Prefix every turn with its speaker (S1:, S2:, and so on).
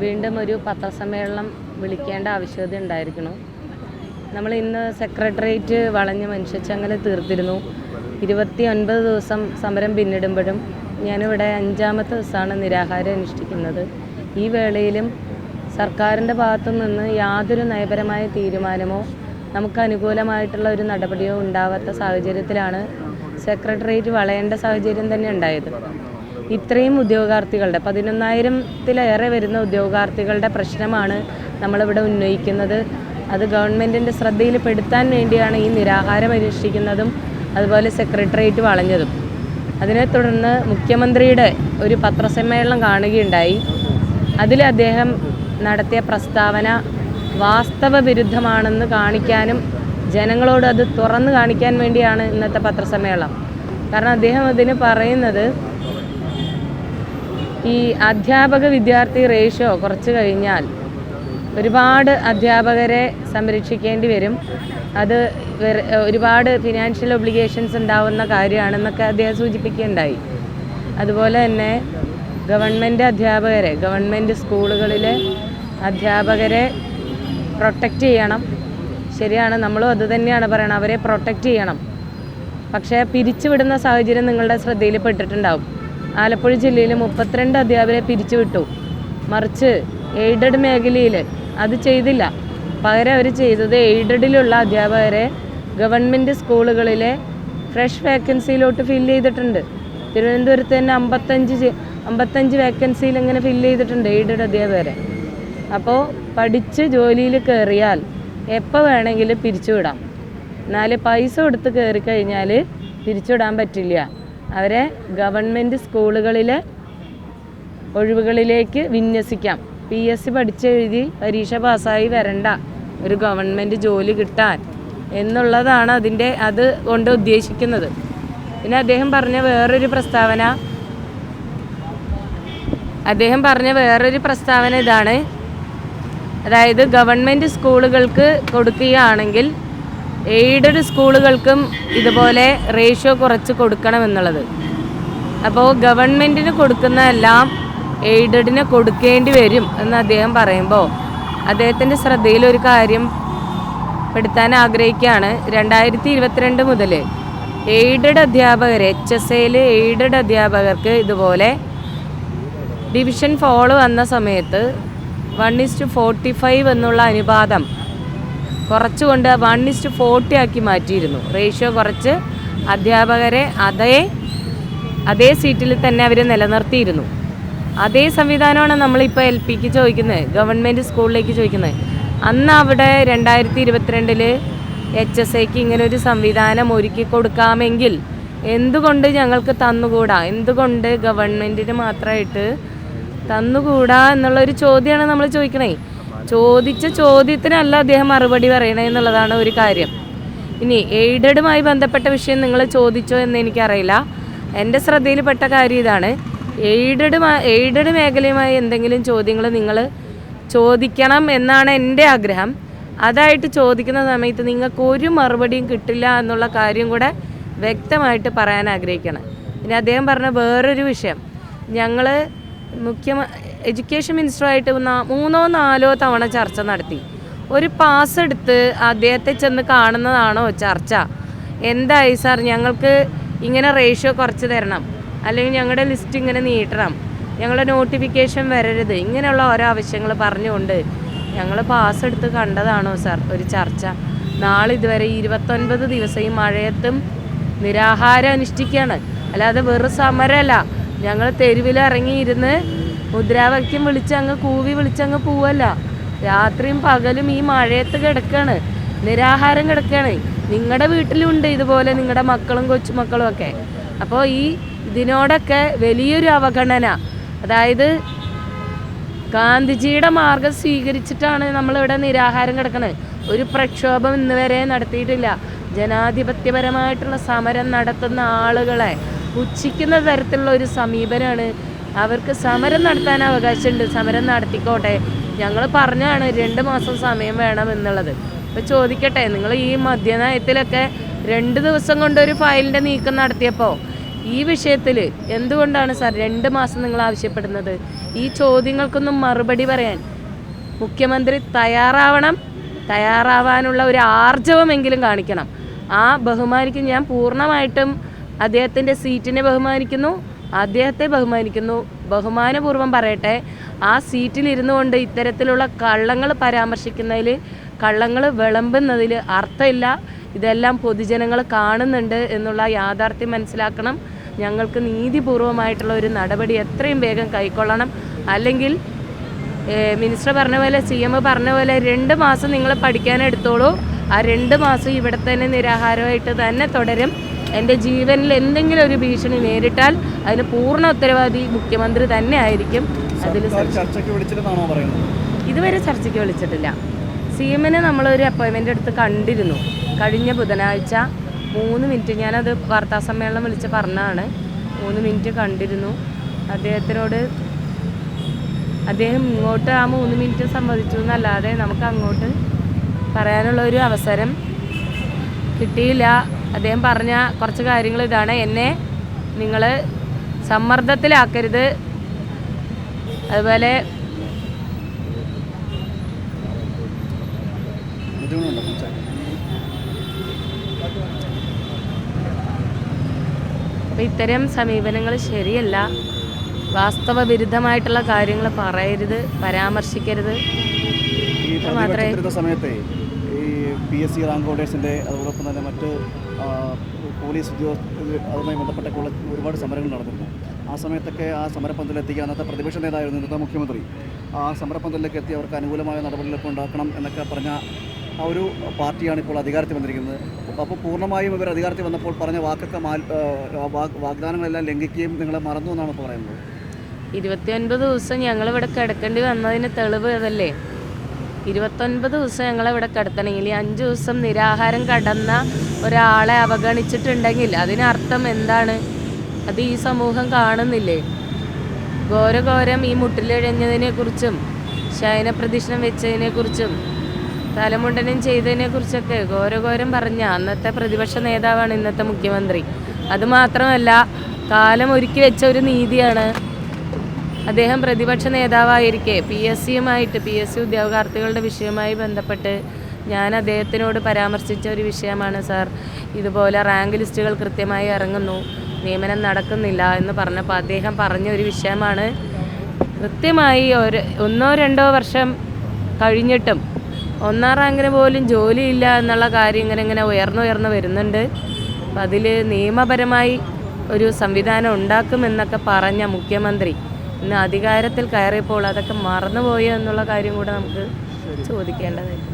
S1: വീണ്ടും ഒരു പത്രസമ്മേളനം വിളിക്കേണ്ട ആവശ്യകത ഉണ്ടായിരിക്കണം. നമ്മൾ ഇന്ന് സെക്രട്ടേറിയറ്റ് വളഞ്ഞ് മനുഷ്യച്ചങ്ങല തീർത്തിരുന്നു. 29 ദിവസം സമരം പിന്നിടുമ്പോഴും ഞാനിവിടെ 5-ാമത്തെ ദിവസമാണ് നിരാഹാരം അനുഷ്ഠിക്കുന്നത്. ഈ വേളയിലും സർക്കാരിൻ്റെ ഭാഗത്തു നിന്ന് യാതൊരു നയപരമായ തീരുമാനമോ നമുക്ക് അനുകൂലമായിട്ടുള്ള ഒരു നടപടിയോ ഉണ്ടാവാത്ത സാഹചര്യത്തിലാണ് സെക്രട്ടേറിയറ്റ് വളയേണ്ട സാഹചര്യം തന്നെ ഉണ്ടായത്. ഇത്രയും ഉദ്യോഗാർത്ഥികളുടെ 11,000-ത്തിലേറെ വരുന്ന ഉദ്യോഗാർത്ഥികളുടെ പ്രശ്നമാണ് നമ്മളിവിടെ ഉന്നയിക്കുന്നത്. അത് ഗവൺമെൻറ്റിൻ്റെ ശ്രദ്ധയിൽ പെടുത്താൻ വേണ്ടിയാണ് ഈ നിരാഹാരം അനുഷ്ഠിക്കുന്നതും അതുപോലെ സെക്രട്ടേറിയറ്റ് വളഞ്ഞതും. അതിനെ തുടർന്ന് മുഖ്യമന്ത്രിയുടെ ഒരു പത്രസമ്മേളനം കാണുകയുണ്ടായി. അതിൽ അദ്ദേഹം നടത്തിയ പ്രസ്താവന വാസ്തവ വിരുദ്ധമാണെന്ന് കാണിക്കാനും ജനങ്ങളോട് അത് തുറന്നു കാണിക്കാൻ വേണ്ടിയാണ് ഇന്നത്തെ പത്രസമ്മേളനം. കാരണം അദ്ദേഹം അതിന് പറയുന്നത് ഈ അധ്യാപക വിദ്യാർത്ഥി റേഷ്യോ കുറച്ച് കഴിഞ്ഞാൽ ഒരുപാട് അധ്യാപകരെ സംരക്ഷിക്കേണ്ടി വരും, അത് ഒരുപാട് ഫിനാൻഷ്യൽ ഒബ്ലിഗേഷൻസ് ഉണ്ടാവുന്ന കാര്യമാണെന്നൊക്കെ അദ്ദേഹം സൂചിപ്പിക്കുകയുണ്ടായി. അതുപോലെ തന്നെ ഗവൺമെൻറ് സ്കൂളുകളിലെ അധ്യാപകരെ പ്രൊട്ടക്റ്റ് ചെയ്യണം. ശരിയാണ്, നമ്മളും അത് തന്നെയാണ് പറയണം, അവരെ പ്രൊട്ടക്റ്റ് ചെയ്യണം. പക്ഷേ പിരിച്ചുവിടുന്ന സാഹചര്യം നിങ്ങളുടെ ശ്രദ്ധയിൽ പെട്ടിട്ടുണ്ടാവും. ആലപ്പുഴ ജില്ലയിൽ 32 അധ്യാപകരെ പിരിച്ചുവിട്ടു. മറിച്ച് എയ്ഡഡ് മേഖലയിൽ അത് ചെയ്തില്ല. പകരം അവർ ചെയ്തത് എയ്ഡഡിലുള്ള അധ്യാപകരെ ഗവൺമെൻറ് സ്കൂളുകളിലെ ഫ്രഷ് വേക്കൻസിയിലോട്ട് ഫില്ല് ചെയ്തിട്ടുണ്ട്. തിരുവനന്തപുരത്ത് തന്നെ 55 വേക്കൻസിയിൽ ഇങ്ങനെ ഫില്ല് ചെയ്തിട്ടുണ്ട് എയ്ഡഡ് അധ്യാപകരെ. അപ്പോൾ പഠിച്ച് ജോലിയിൽ കയറിയാൽ എപ്പോൾ വേണമെങ്കിലും പിരിച്ചുവിടാം. എന്നാൽ പൈസ കൊടുത്ത് കയറിക്കഴിഞ്ഞാൽ പിരിച്ചുവിടാൻ പറ്റില്ല. അവരെ ഗവൺമെൻറ് സ്കൂളുകളിലെ ഒഴിവുകളിലേക്ക് വിന്യസിക്കാം. PSC പഠിച്ചെഴുതി പരീക്ഷ പാസ്സായി വരണ്ട, ഒരു ഗവൺമെൻറ് ജോലി കിട്ടാൻ എന്നുള്ളതാണ് അത് കൊണ്ട് ഉദ്ദേശിക്കുന്നത്. പിന്നെ അദ്ദേഹം പറഞ്ഞ വേറൊരു പ്രസ്താവന ഇതാണ്. അതായത് ഗവൺമെൻറ് സ്കൂളുകൾക്ക് കൊടുക്കുകയാണെങ്കിൽ എയ്ഡഡ് സ്കൂളുകൾക്കും ഇതുപോലെ റേഷ്യോ കുറച്ച് കൊടുക്കണമെന്നുള്ളത്. അപ്പോൾ ഗവൺമെൻറ്റിന് കൊടുക്കുന്നതെല്ലാം എയ്ഡഡിന് കൊടുക്കേണ്ടി വരും എന്ന് അദ്ദേഹം പറയുമ്പോൾ അദ്ദേഹത്തിൻ്റെ ശ്രദ്ധയിൽ ഒരു കാര്യം പെടുത്താൻ ആഗ്രഹിക്കുകയാണ്. 2022 മുതൽ എയ്ഡഡ് അധ്യാപകർ HSAയിൽ എയ്ഡഡ് അധ്യാപകർക്ക് ഇതുപോലെ ഡിവിഷൻ ഫോള് വന്ന സമയത്ത് 1:45 എന്നുള്ള അനുപാതം കുറച്ചുകൊണ്ട് 1:40 ആക്കി മാറ്റിയിരുന്നു. റേഷ്യോ കുറച്ച് അധ്യാപകരെ അതേ സീറ്റിൽ തന്നെ അവർ നിലനിർത്തിയിരുന്നു. അതേ സംവിധാനമാണ് നമ്മളിപ്പോൾ LPക്ക് ചോദിക്കുന്നത്, ഗവൺമെൻറ് സ്കൂളിലേക്ക് ചോദിക്കുന്നത്. അന്ന് അവിടെ 2022 HSAക്ക് ഇങ്ങനൊരു സംവിധാനം ഒരുക്കി കൊടുക്കാമെങ്കിൽ എന്തുകൊണ്ട് ഞങ്ങൾക്ക് തന്നുകൂടാ, എന്തുകൊണ്ട് ഗവൺമെൻറ്റിന് മാത്രമായിട്ട് തന്നുകൂടാ എന്നുള്ളൊരു ചോദ്യമാണ് നമ്മൾ ചോദിക്കണേ. ചോദിച്ച ചോദ്യത്തിനല്ല അദ്ദേഹം മറുപടി പറയണേ എന്നുള്ളതാണ് ഒരു കാര്യം. ഇനി എയ്ഡഡുമായി ബന്ധപ്പെട്ട വിഷയം നിങ്ങൾ ചോദിച്ചോ എന്ന് എനിക്കറിയില്ല. എൻ്റെ ശ്രദ്ധയിൽപ്പെട്ട കാര്യം ഇതാണ്. എയ്ഡഡ് മേഖലയുമായി എന്തെങ്കിലും ചോദ്യങ്ങൾ നിങ്ങൾ ചോദിക്കണം എന്നാണ് എൻ്റെ ആഗ്രഹം. അതായിട്ട് ചോദിക്കുന്ന സമയത്ത് നിങ്ങൾക്ക് ഒരു മറുപടിയും കിട്ടില്ല എന്നുള്ള കാര്യം കൂടെ വ്യക്തമായിട്ട് പറയാൻ ആഗ്രഹിക്കണം. പിന്നെ അദ്ദേഹം പറഞ്ഞ വേറൊരു വിഷയം, ഞങ്ങൾ എഡ്യൂക്കേഷൻ മിനിസ്റ്ററുമായിട്ട് 3-4 തവണ ചർച്ച നടത്തി. ഒരു പാസ് എടുത്ത് അദ്ദേഹത്തെ ചെന്ന് കാണുന്നതാണോ ചർച്ച? എന്തായി സാർ, ഞങ്ങൾക്ക് ഇങ്ങനെ റേഷ്യോ കുറച്ച് തരണം, അല്ലെങ്കിൽ ഞങ്ങളുടെ ലിസ്റ്റ് ഇങ്ങനെ നീട്ടണം, ഞങ്ങളുടെ നോട്ടിഫിക്കേഷൻ വരരുത്, ഇങ്ങനെയുള്ള ഓരോ ആവശ്യങ്ങൾ പറഞ്ഞുകൊണ്ട് ഞങ്ങൾ പാസ് എടുത്ത് കണ്ടതാണോ സാർ ഒരു ചർച്ച? നാളെ ഇതുവരെ 29 ദിവസം ഈ മഴയത്തും നിരാഹാരം അനുഷ്ഠിക്കുകയാണ്. അല്ലാതെ വെറും സമരമല്ല. ഞങ്ങൾ തെരുവിലിറങ്ങിയിരുന്ന് മുദ്രാവാക്യം കൂവി വിളിച്ചങ്ങ് പോവല്ല. രാത്രിയും പകലും ഈ മഴയത്ത് കിടക്കുകയാണ്, നിരാഹാരം കിടക്കുകയാണ്. നിങ്ങളുടെ വീട്ടിലുണ്ട് ഇതുപോലെ നിങ്ങളുടെ മക്കളും കൊച്ചുമക്കളും ഒക്കെ. അപ്പോൾ ഇതിനോടൊക്കെ വലിയൊരു അവഗണന, അതായത് ഗാന്ധിജിയുടെ മാർഗം സ്വീകരിച്ചിട്ടാണ് നമ്മളിവിടെ നിരാഹാരം കിടക്കുന്നത്. ഒരു പ്രക്ഷോഭം ഇന്ന് വരെ നടത്തിയിട്ടില്ല. ജനാധിപത്യപരമായിട്ടുള്ള സമരം നടത്തുന്ന ആളുകളെ പുച്ഛിക്കുന്ന തരത്തിലുള്ള ഒരു സമീപനമാണ്. അവർക്ക് സമരം നടത്താൻ അവകാശമുണ്ട്, സമരം നടത്തിക്കോട്ടെ. ഞങ്ങൾ പറഞ്ഞാണ് 2 മാസം സമയം വേണം എന്നുള്ളത്. അപ്പോൾ ചോദിക്കട്ടെ, നിങ്ങൾ ഈ മദ്യനയത്തിലൊക്കെ 2 ദിവസം കൊണ്ട് ഒരു ഫയലിൻ്റെ നീക്കം നടത്തിയപ്പോൾ ഈ വിഷയത്തിൽ എന്തുകൊണ്ടാണ് സാർ 2 മാസം നിങ്ങൾ ആവശ്യപ്പെടുന്നത്? ഈ ചോദ്യങ്ങൾക്കൊന്നും മറുപടി പറയാൻ മുഖ്യമന്ത്രി തയ്യാറാവാനുള്ള ഒരു ആർജവമെങ്കിലും കാണിക്കണം. ആ ബഹുമാനിക്കും. ഞാൻ പൂർണ്ണമായിട്ടും അദ്ദേഹത്തിൻ്റെ സീറ്റിനെ ബഹുമാനിക്കുന്നു, അദ്ദേഹത്തെ ബഹുമാനിക്കുന്നു. ബഹുമാനപൂർവ്വം പറയട്ടെ, ആ സീറ്റിലിരുന്നു കൊണ്ട് ഇത്തരത്തിലുള്ള കള്ളങ്ങൾ പരാമർശിക്കുന്നതിൽ, കള്ളങ്ങൾ വിളമ്പുന്നതിൽ അർത്ഥമില്ല. ഇതെല്ലാം പൊതുജനങ്ങൾ കാണുന്നുണ്ട് എന്നുള്ള യാഥാർത്ഥ്യം മനസ്സിലാക്കണം. ഞങ്ങൾക്ക് നീതിപൂർവമായിട്ടുള്ള ഒരു നടപടി എത്രയും വേഗം കൈക്കൊള്ളണം. അല്ലെങ്കിൽ മിനിസ്റ്റർ പറഞ്ഞ പോലെ, CM പറഞ്ഞ പോലെ 2 മാസം നിങ്ങൾ പഠിക്കാനെടുത്തോളൂ. ആ 2 മാസം ഇവിടെ തന്നെ നിരാഹാരമായിട്ട് തന്നെ തുടരും. എൻ്റെ ജീവനിൽ എന്തെങ്കിലും ഒരു ഭീഷണി നേരിട്ടാൽ അതിന് പൂർണ്ണ ഉത്തരവാദി മുഖ്യമന്ത്രി തന്നെ ആയിരിക്കും. അതിൽ ഇതുവരെ ചർച്ചയ്ക്ക് വിളിച്ചിട്ടില്ല. CMനെ നമ്മളൊരു അപ്പോയിൻമെൻ്റ് എടുത്ത് കണ്ടിരുന്നു കഴിഞ്ഞ ബുധനാഴ്ച. 3 മിനിറ്റ്, ഞാനത് വാർത്താസമ്മേളനം വിളിച്ച് പറഞ്ഞതാണ്. 3 മിനിറ്റ് കണ്ടിരുന്നു. അദ്ദേഹം ഇങ്ങോട്ട് ആ 3 മിനിറ്റ് സമ്മതിച്ചു എന്നല്ലാതെ നമുക്ക് അങ്ങോട്ട് പറയാനുള്ള ഒരു അവസരം കിട്ടിയില്ല. അദ്ദേഹം പറഞ്ഞ കുറച്ച് കാര്യങ്ങൾ ഇതാണ്: എന്നെ നിങ്ങൾ സമ്മർദ്ദത്തിലാക്കരുത്, അതുപോലെ ഇത്തരം സമീപനങ്ങൾ ശരിയല്ല. വാസ്തവ വിരുദ്ധമായിട്ടുള്ള കാര്യങ്ങൾ പറയരുത്, പരാമർശിക്കരുത്.
S2: സമയത്തെ ഈ PSC റാങ്ക് ഹോൾഡേഴ്സിൻ്റെ അതോടൊപ്പം തന്നെ മറ്റ് പോലീസ് അതുമായി ബന്ധപ്പെട്ട ഒരുപാട് സമരങ്ങൾ നടന്നിരുന്നു. ആ സമയത്തൊക്കെ ആ സമരപന്തലിലെത്തിക്കുക അന്നത്തെ പ്രതിപക്ഷ നേതാവായിരുന്നു ഇന്നത്തെ മുഖ്യമന്ത്രി. ആ സമരപന്തലിലേക്ക് എത്തി അവർക്ക് അനുകൂലമായ നടപടികളൊക്കെ ഉണ്ടാക്കണം എന്നൊക്കെ പറഞ്ഞ ആ ഒരു പാർട്ടിയാണ് ഇപ്പോൾ അധികാരത്തിൽ വന്നിരിക്കുന്നത്. അപ്പോൾ പൂർണ്ണമായും ഇവർ അധികാരത്തിൽ വന്നപ്പോൾ പറഞ്ഞ വാഗ്ദാനങ്ങളെല്ലാം ലംഘിക്കുകയും നിങ്ങളെ മറന്നു എന്നാണ് ഇപ്പോൾ പറയുന്നത്.
S1: 29 ദിവസം ഞങ്ങളിവിടെ കിടക്കേണ്ടി വന്നതിന് തെളിവ് അതല്ലേ? 29 ദിവസം ഞങ്ങളിവിടെ കിടത്തണമെങ്കിൽ 5 ദിവസം നിരാഹാരം കടന്ന ഒരാളെ അവഗണിച്ചിട്ടുണ്ടെങ്കിൽ അതിനർത്ഥം എന്താണ്? അത് ഈ സമൂഹം കാണുന്നില്ലേ? ഘോരഘോരം ഈ മുട്ടിലിഴഞ്ഞതിനെക്കുറിച്ചും ശയനപ്രദക്ഷിണം വെച്ചതിനെക്കുറിച്ചും തലമുണ്ടനം ചെയ്തതിനെക്കുറിച്ചൊക്കെ ഘോരഘോരം പറഞ്ഞ അന്നത്തെ പ്രതിപക്ഷ നേതാവാണ് ഇന്നത്തെ മുഖ്യമന്ത്രി. അതുമാത്രമല്ല, കാലം ഒരുക്കി വെച്ച ഒരു നീതിയാണ്. അദ്ദേഹം പ്രതിപക്ഷ നേതാവായിരിക്കെ PSC ഉദ്യോഗാർത്ഥികളുടെ വിഷയവുമായി ബന്ധപ്പെട്ട് ഞാൻ അദ്ദേഹത്തിനോട് പരാമർശിച്ച ഒരു വിഷയമാണ് സാർ. ഇതുപോലെ റാങ്ക് ലിസ്റ്റുകൾ കൃത്യമായി ഇറങ്ങുന്നു, നിയമനം നടക്കുന്നില്ല എന്ന് പറഞ്ഞപ്പോൾ അദ്ദേഹം പറഞ്ഞ ഒരു വിഷയമാണ്. കൃത്യമായി 1-2 വർഷം കഴിഞ്ഞിട്ടും 1-ാം റാങ്കിന് പോലും ജോലിയില്ല എന്നുള്ള കാര്യം ഇങ്ങനെ ഉയർന്നു വരുന്നുണ്ട്. അപ്പം അതിൽ നിയമപരമായി ഒരു സംവിധാനം ഉണ്ടാക്കുമെന്നൊക്കെ പറഞ്ഞ മുഖ്യമന്ത്രി ഇന്ന് അധികാരത്തിൽ കയറിയപ്പോൾ അതൊക്കെ മറന്നുപോയോ എന്നുള്ള കാര്യം കൂടെ നമുക്ക് ചോദിക്കേണ്ടതായിട്ട്.